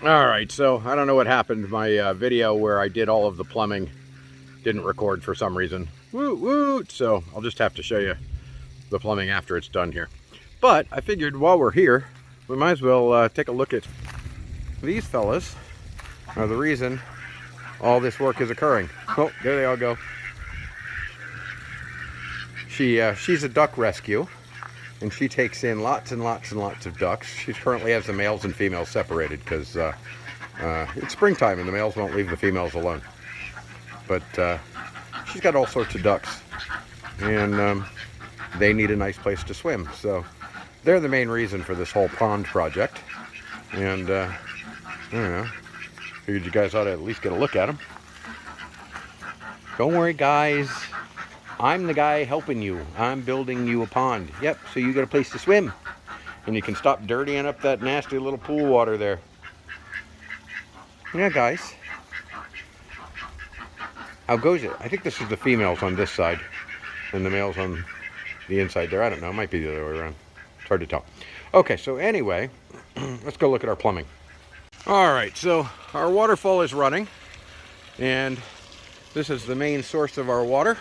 All right, so I don't know what happened. My video where I did all of the plumbing didn't record for some reason. Woot woot! So I'll just have to show you the plumbing after it's done here. But I figured while we're here, we might as well take a look at these fellas. Are the reason all this work is occurring. Oh, there they all go. She's a duck rescue, and she takes in lots and lots and lots of ducks. She currently has the males and females separated because it's springtime and the males won't leave the females alone. But she's got all sorts of ducks, and they need a nice place to swim. So they're the main reason for this whole pond project. And I don't know, figured you guys ought to at least get a look at them. Don't worry, guys. I'm the guy helping you. I'm building you a pond. Yep, so you got a place to swim. And you can stop dirtying up that nasty little pool water there. Yeah, guys. How goes it? I think this is the females on this side and the males on the inside there. I don't know. It might be the other way around. It's hard to tell. Okay, so anyway, let's go look at our plumbing. All right, so our waterfall is running, and this is the main source of our water.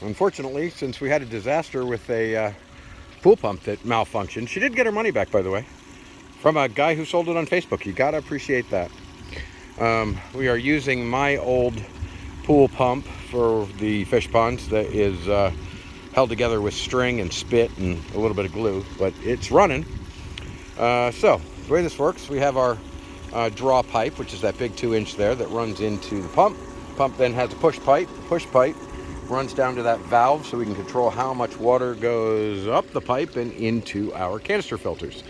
Unfortunately, since we had a disaster with a pool pump that malfunctioned, she did get her money back, by the way, from a guy who sold it on Facebook. You gotta appreciate that. We are using my old pool pump for the fish ponds that is held together with string and spit and a little bit of glue, but it's running. So the way this works, we have our draw pipe, which is that big 2-inch there that runs into the pump. Pump then has a push pipe. The push pipe runs down to that valve so we can control how much water goes up the pipe and into our canister filters.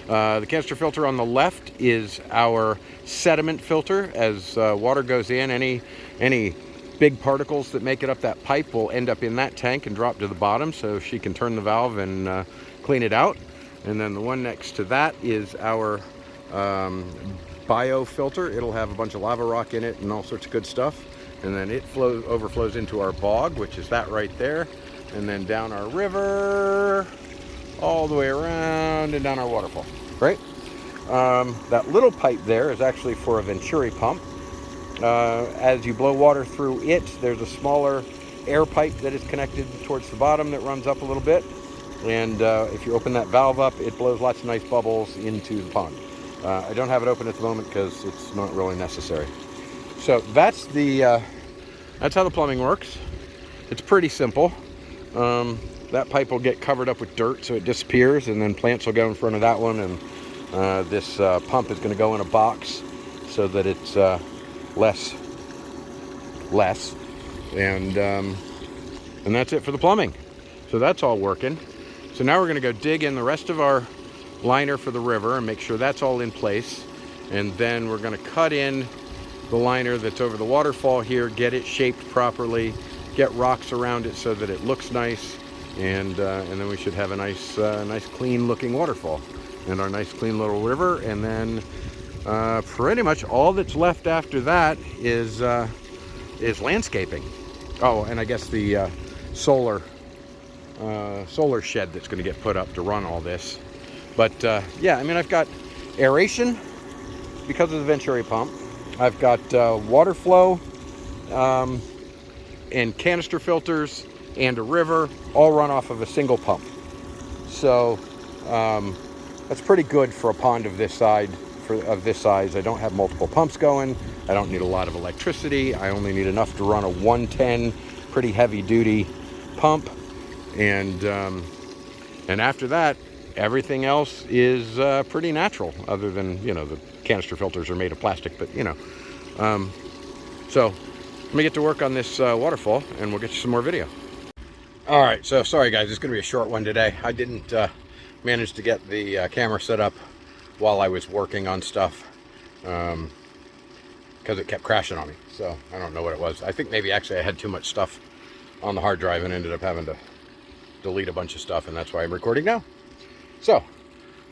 The canister filter on the left is our sediment filter. As water goes in, any big particles that make it up that pipe will end up in that tank and drop to the bottom, so she can turn the valve and clean it out. And then the one next to that is our bio filter. It'll have a bunch of lava rock in it and all sorts of good stuff. And then it overflows into our bog, which is that right there. And then down our river, all the way around and down our waterfall, right? That little pipe there is actually for a Venturi pump. As you blow water through it, there's a smaller air pipe that is connected towards the bottom that runs up a little bit. And if you open that valve up, it blows lots of nice bubbles into the pond. I don't have it open at the moment because it's not really necessary. So that's how the plumbing works. It's pretty simple. That pipe will get covered up with dirt so it disappears, and then plants will go in front of that one, and this pump is going to go in a box so that it's less, and that's it for the plumbing. So that's all working. So now we're going to go dig in the rest of our liner for the river and make sure that's all in place, and then we're going to cut in the liner that's over the waterfall here, get it shaped properly, get rocks around it so that it looks nice, and then we should have a nice clean looking waterfall and our nice clean little river. And then pretty much all that's left after that is landscaping. Oh, and I guess the solar shed that's going to get put up to run all this. But yeah, I mean, I've got aeration because of the Venturi pump. I've got water flow and canister filters and a river, all run off of a single pump. So that's pretty good for a pond of this size. I don't have multiple pumps going. I don't need a lot of electricity. I only need enough to run a 110 pretty heavy duty pump. And after that, everything else is pretty natural, other than, you know, the canister filters are made of plastic, but you know. So let me get to work on this waterfall, and we'll get you some more video. All right, so sorry guys, it's gonna be a short one today. I didn't manage to get the camera set up while I was working on stuff because it kept crashing on me. So I don't know what it was. I think maybe actually I had too much stuff on the hard drive and ended up having to delete a bunch of stuff, and that's why I'm recording now. So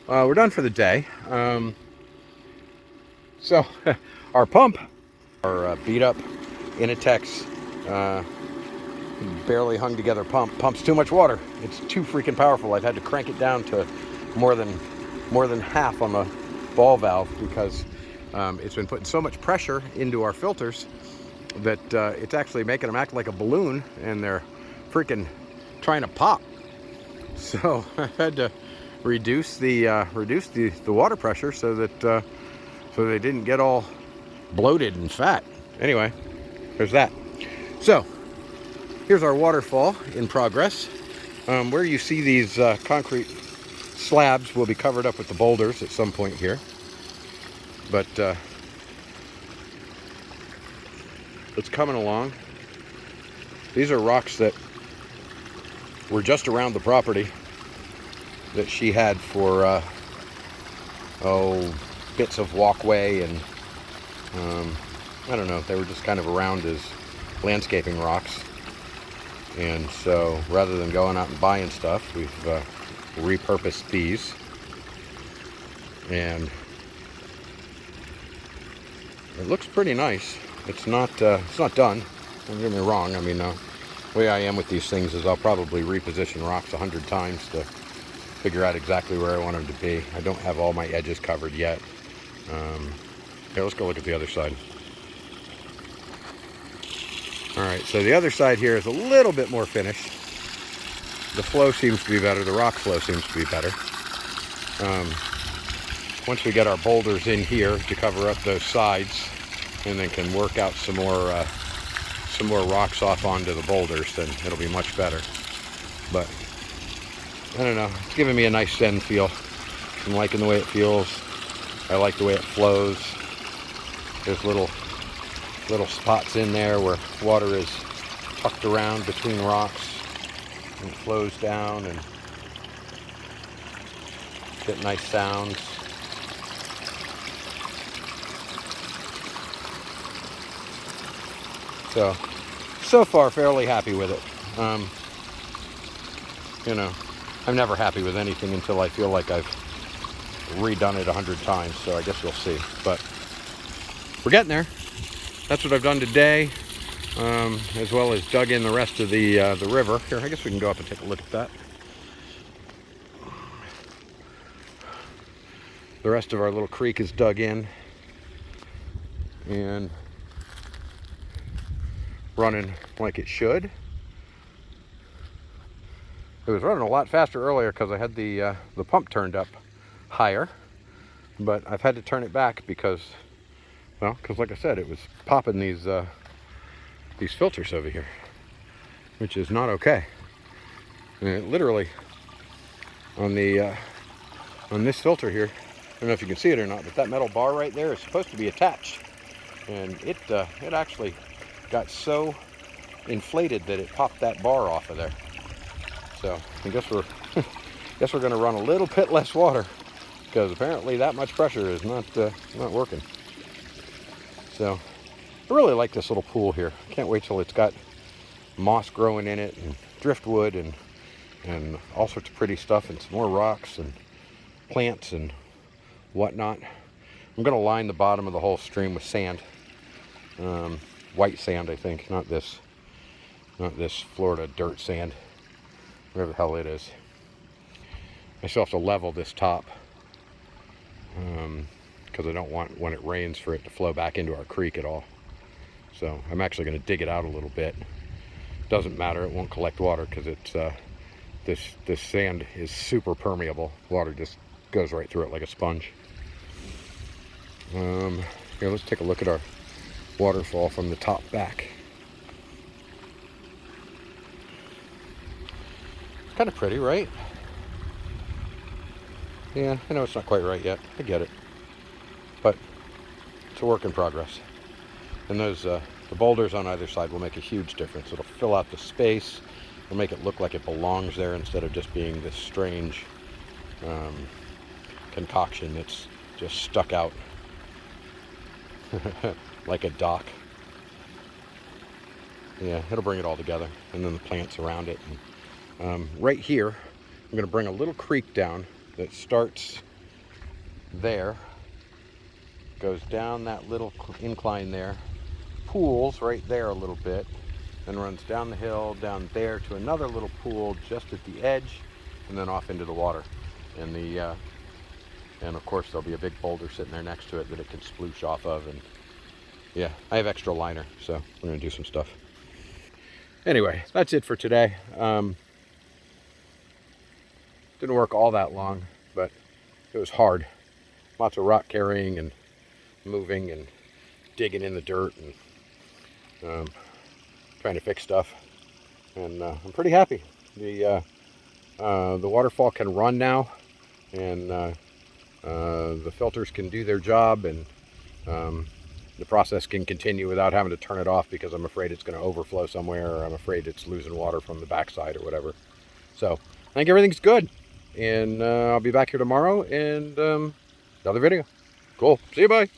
we're done for the day. So our pump, our beat up Initex barely hung together pump, pumps too much water. It's too freaking powerful. I've had to crank it down to more than more than half on the ball valve because it's been putting so much pressure into our filters that it's actually making them act like a balloon, and they're freaking trying to pop. So I've had to reduce the water pressure so that so they didn't get all bloated and fat. Anyway, there's that. So here's our waterfall in progress. Where you see these concrete slabs will be covered up with the boulders at some point here, but it's coming along. These are rocks that were just around the property that she had for bits of walkway, and I don't know, they were just kind of around as landscaping rocks. And so rather than going out and buying stuff, we've repurposed these. And it looks pretty nice. It's not done, don't get me wrong. I mean, the way I am with these things is I'll probably reposition rocks 100 times to figure out exactly where I want them to be. I don't have all my edges covered yet. Here, let's go look at the other side. All right, so the other side here is a little bit more finished. The flow seems to be better. The rock flow seems to be better. Once we get our boulders in here to cover up those sides, and then can work out some more rocks off onto the boulders, then it'll be much better. But I don't know, it's giving me a nice zen feel. I'm liking the way it feels. I like the way it flows. There's little spots in there where water is tucked around between rocks and it flows down and get nice sounds. So far fairly happy with it. You know, I'm never happy with anything until I feel like I've redone it 100 times, so I guess we'll see. But we're getting there. That's what I've done today, as well as dug in the rest of the river. Here, I guess we can go up and take a look at that. The rest of our little creek is dug in and running like it should. It was running a lot faster earlier because I had the pump turned up higher, but I've had to turn it back because, well, because like I said, it was popping these filters over here, which is not okay. And it literally on this filter here, I don't know if you can see it or not, but that metal bar right there is supposed to be attached, and it actually got so inflated that it popped that bar off of there. So I guess we're going to run a little bit less water because apparently that much pressure is not working. So I really like this little pool here. Can't wait till it's got moss growing in it and driftwood and all sorts of pretty stuff and some more rocks and plants and whatnot. I'm going to line the bottom of the whole stream with sand. White sand, I think, not this Florida dirt sand, whatever the hell it is. I still have to level this top because I don't want, when it rains, for it to flow back into our creek at all. So I'm actually going to dig it out a little bit. Doesn't matter, it won't collect water because it's this sand is super permeable. Water just goes right through it like a sponge. Here, let's take a look at our waterfall from the top back. Kind of pretty, right? Yeah, I know it's not quite right yet. I get it. But it's a work in progress. And those the boulders on either side will make a huge difference. It'll fill out the space. It'll make it look like it belongs there instead of just being this strange concoction that's just stuck out like a dock. Yeah, it'll bring it all together. And then the plants around it. And, right here, I'm going to bring a little creek down that starts there, goes down that little incline there, pools right there a little bit, then runs down the hill, down there to another little pool just at the edge, and then off into the water. And And of course there'll be a big boulder sitting there next to it that it can sploosh off of. And yeah, I have extra liner, so we're gonna do some stuff. Anyway, that's it for today. Didn't work all that long, but it was hard. Lots of rock carrying and moving and digging in the dirt and trying to fix stuff. And I'm pretty happy. The waterfall can run now, and the filters can do their job, and the process can continue without having to turn it off because I'm afraid it's going to overflow somewhere, or I'm afraid it's losing water from the backside or whatever. So I think everything's good, and I'll be back here tomorrow and another video. Cool. See you. Bye.